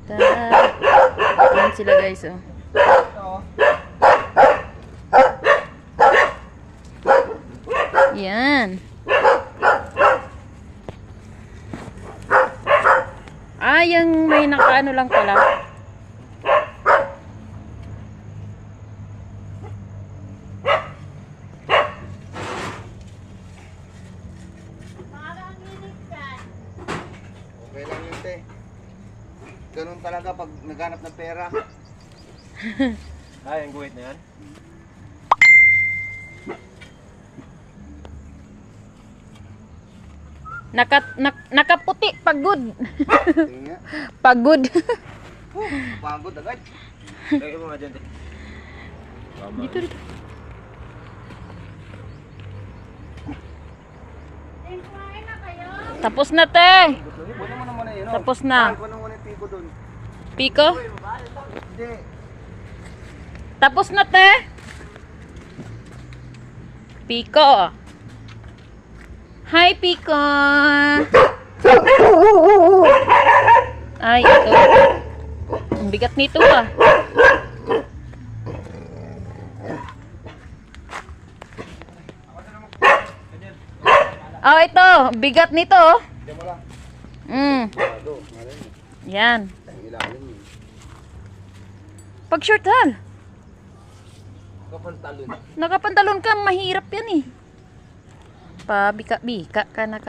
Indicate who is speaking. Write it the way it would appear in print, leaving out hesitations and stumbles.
Speaker 1: Yan sila guys, oh. Yan. Ah, yung may nakaano lang pala.
Speaker 2: Okay lang yun, te. Ganun talaga pag naghanap ng pera.
Speaker 3: Ay, ang guhit na yan.
Speaker 1: Nakaputi, pagod.
Speaker 2: Tingnan nga.
Speaker 1: Pagod.
Speaker 2: Pagod agad.
Speaker 3: Lagay mo nga dyan, te.
Speaker 1: Dito. Tapos na, te.
Speaker 2: Kunin mo naman na yun.
Speaker 1: Tapos na.
Speaker 2: Kunin mo na yung piko dun.
Speaker 1: Piko?
Speaker 2: Hindi.
Speaker 1: Tapos na, te. Piko. Hi, Piko. Ay, ito. Ang bigat nito, ah. Oh, ito. Bigat nito, oh.
Speaker 2: Diyan mo lang.
Speaker 1: Mm. Yan.
Speaker 2: Ang ilalim yun.
Speaker 1: Pag short, hal.
Speaker 2: Kapantalon.
Speaker 1: Nakapantalon ka, mahirap yan, eh. Pabika-bika ka na ka.